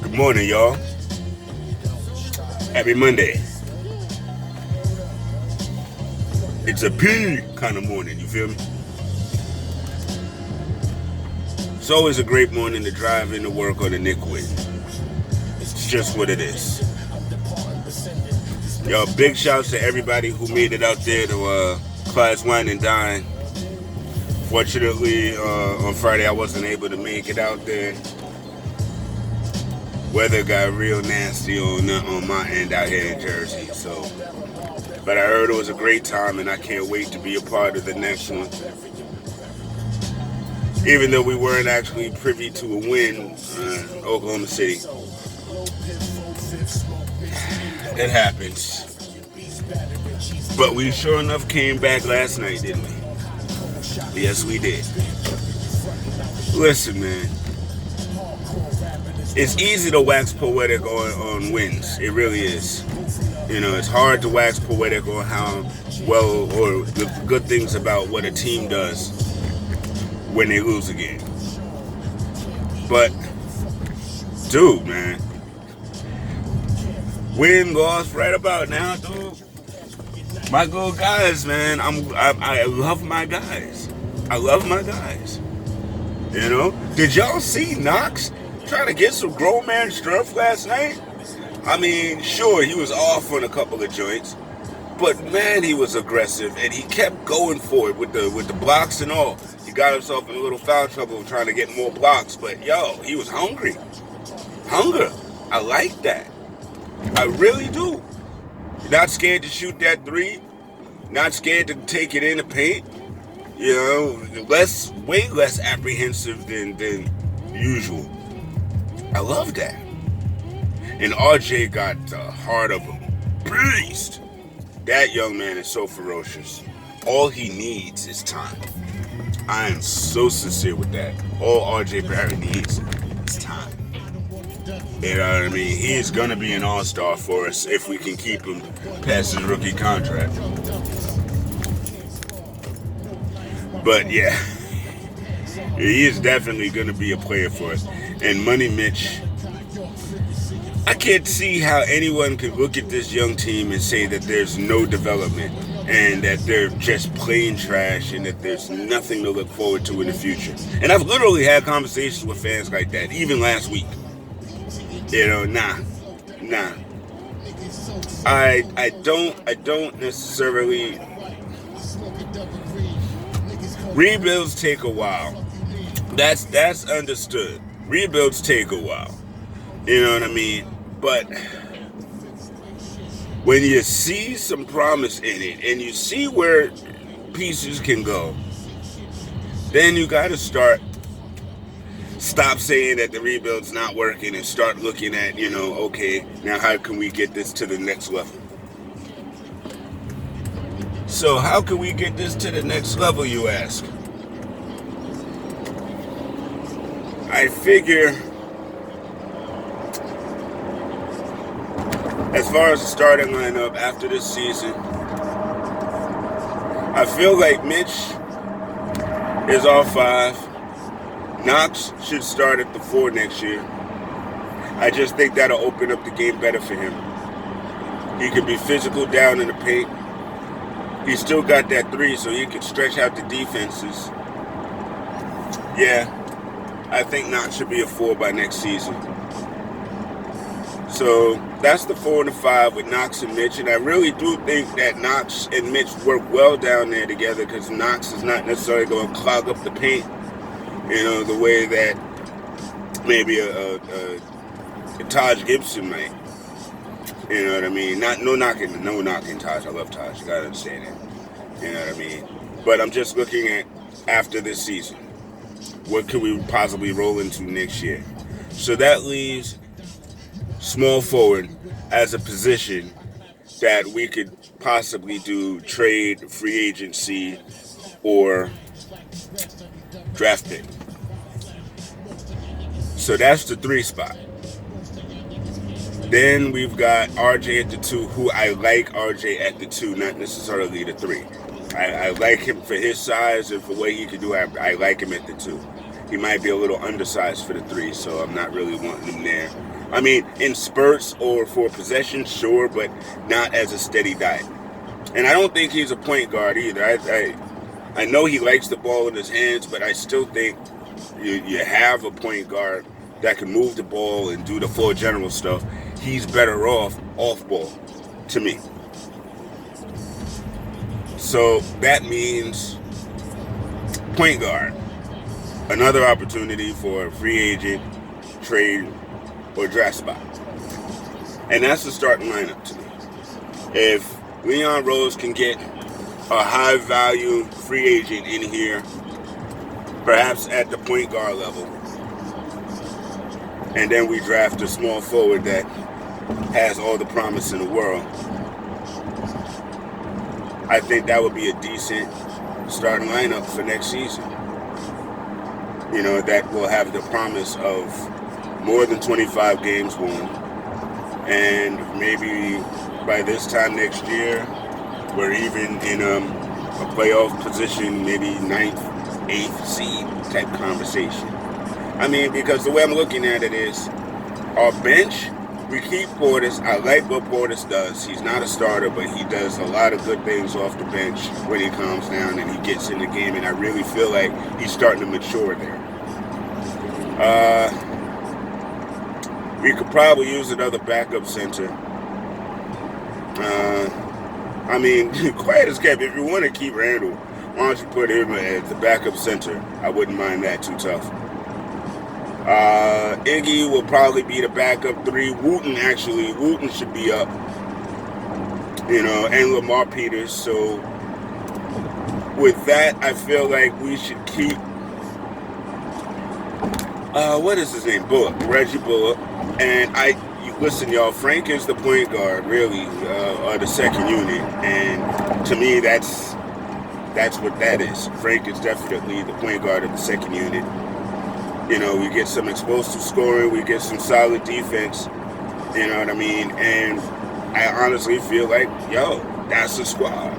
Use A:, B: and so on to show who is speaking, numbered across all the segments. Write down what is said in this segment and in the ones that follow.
A: Good morning, y'all. Happy Monday. It's a P kind of morning, you feel me? It's always a great morning to drive into work on the NYK. It's just what it is. Yo, big shouts to everybody who made it out there to Clyde's Wine and Dine. Fortunately, on Friday I wasn't able to make it out there. Weather got real nasty on my end out here in Jersey. So, but I heard it was a great time, and I can't wait to be a part of the next one. Even though we weren't actually privy to a win in Oklahoma City. It happens. But we sure enough came back last night, didn't we? Yes, we did. Listen, man. It's easy to wax poetic on wins. It really is. You know, it's hard to wax poetic on how well or the good things about what a team does when they lose a game. But, dude, man. Win, loss, right about now, dude. My good guys, man. I love my guys. I love my guys. You know? Did y'all see Knox trying to get some grown man strength last night? I mean, sure, he was off on a couple of joints, but man, he was aggressive and he kept going for it with the blocks and all. He got himself in a little foul trouble trying to get more blocks, but yo, he was hungry. Hunger. I like that. I really do. Not scared to shoot that three. Not scared to take it in the paint. You know, way less apprehensive than usual. I love that. And RJ got the heart of a beast. That young man is so ferocious. All he needs is time. I am so sincere with that. All RJ Barrett needs is time. You know what I mean? He's going to be an all-star for us if we can keep him past his rookie contract. But yeah, he is definitely going to be a player for us. And Money Mitch, I can't see how anyone could look at this young team and say that there's no development and that they're just plain trash and that there's nothing to look forward to in the future. And I've literally had conversations with fans like that, even last week. You know, nah. I don't necessarily. Rebuilds take a while. That's understood. Rebuilds take a while. You know what I mean? But when you see some promise in it and you see where pieces can go, then you got to stop saying that the rebuild's not working and start looking at, you know, okay, now how can we get this to the next level? So how can we get this to the next level, you ask? I figure, as far as the starting lineup after this season, I feel like Mitch is our 5. Knox should start at the 4 next year. I just think that'll open up the game better for him. He can be physical down in the paint. He's still got that 3, so he can stretch out the defenses. Yeah, I think Knox should be a 4 by next season. So that's the 4 and the 5 with Knox and Mitch. And I really do think that Knox and Mitch work well down there together because Knox is not necessarily going to clog up the paint, you know, the way that maybe a Taj Gibson might. You know what I mean? No knocking Taj. I love Taj. You gotta understand that. You know what I mean? But I'm just looking at after this season. What could we possibly roll into next year? So that leaves small forward as a position that we could possibly do trade, free agency, or draft pick. So that's the 3 spot. Then we've got RJ at the 2, who I like RJ at the 2, not necessarily the 3. I like him for his size and for what he can do. I like him at the 2. he might be a little undersized for the three, so I'm not really wanting him there. I mean, in spurts or for possession, sure, but not as a steady diet. And I don't think he's a point guard either. I know he likes the ball in his hands, but I still think you have a point guard that can move the ball and do the floor general stuff. He's better off ball, to me. So that means point guard. Another opportunity for a free agent, trade, or draft spot. And that's the starting lineup to me. If Leon Rose can get a high value free agent in here, perhaps at the point guard level, and then we draft a small forward that has all the promise in the world, I think that would be a decent starting lineup for next season. You know, that will have the promise of more than 25 games won, and maybe by this time next year we're even in a playoff position, maybe 9th, 8th seed type conversation. I mean, because the way I'm looking at it is, our bench, we keep Portis. I like what Portis does. He's not a starter, but he does a lot of good things off the bench when he calms down and he gets in the game, and I really feel like he's starting to mature there. We could probably use another backup center. I mean, quiet as kept, if you want to keep Randall, why don't you put him as the backup center? I wouldn't mind that too tough. Iggy will probably be the backup three. Wooten should be up. You know, and Lamar Peters. So with that, I feel like we should keep, what is his name? Bullock, Reggie Bullock. And listen, y'all, Frank is the point guard, really, or the second unit. And to me, that's what that is. Frank is definitely the point guard of the second unit. You know, we get some explosive scoring, we get some solid defense, you know what I mean? And I honestly feel like, yo, that's a squad.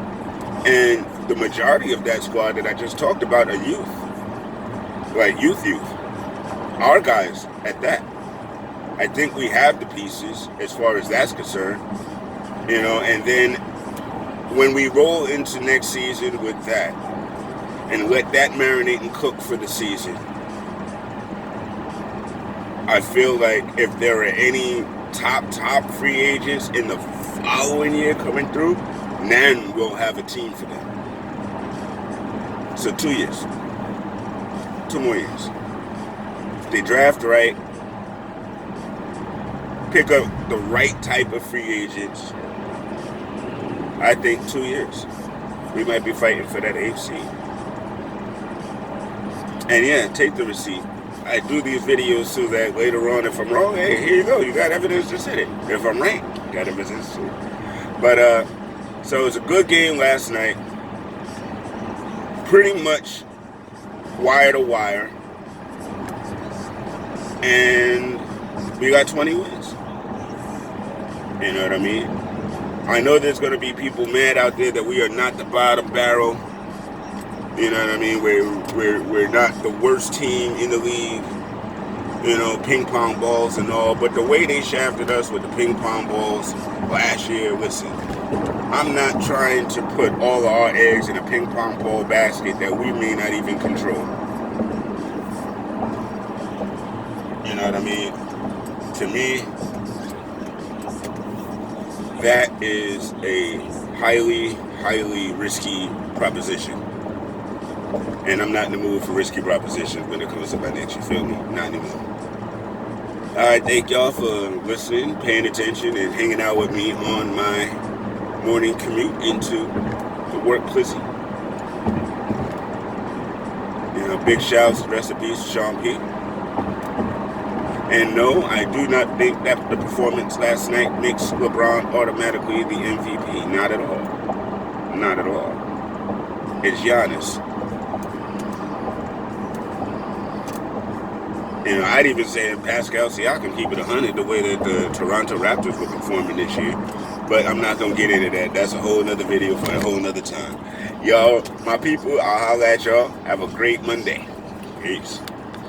A: And the majority of that squad that I just talked about are youth. Like youth. Our guys at that. I think we have the pieces as far as that's concerned. You know, and then when we roll into next season with that and let that marinate and cook for the season, I feel like if there are any top free agents in the following year coming through, then we'll have a team for them. So 2 years. 2 more years. If they draft right, pick up the right type of free agents, I think 2 years. We might be fighting for that 8th seed. And yeah, take the receipt. I do these videos so that later on, if I'm wrong, hey, here you go. You got evidence to say it. If I'm right, you got evidence to it. But, so it was a good game last night. Pretty much wire to wire. And we got 20 wins. You know what I mean? I know there's going to be people mad out there that we are not the bottom barrel. You know what I mean? We're not the worst team in the league. You know, ping pong balls and all. But the way they shafted us with the ping pong balls last year, listen, I'm not trying to put all of our eggs in a ping pong ball basket that we may not even control. You know what I mean? To me, that is a highly, highly risky proposition. And I'm not in the mood for risky propositions when it comes to my next, you feel me? Not anymore. Alright, thank y'all for listening, paying attention, and hanging out with me on my morning commute into the work plizzy. You know, big shouts, rest in peace, Sean P. And no, I do not think that the performance last night makes LeBron automatically the MVP. Not at all. Not at all. It's Giannis. You know, I'd even say Pascal Siakam keep it 100 the way that the Toronto Raptors were performing this year. But I'm not going to get into that. That's a whole nother video for a whole nother time. Y'all, my people, I'll holler at y'all. Have a great Monday. Peace.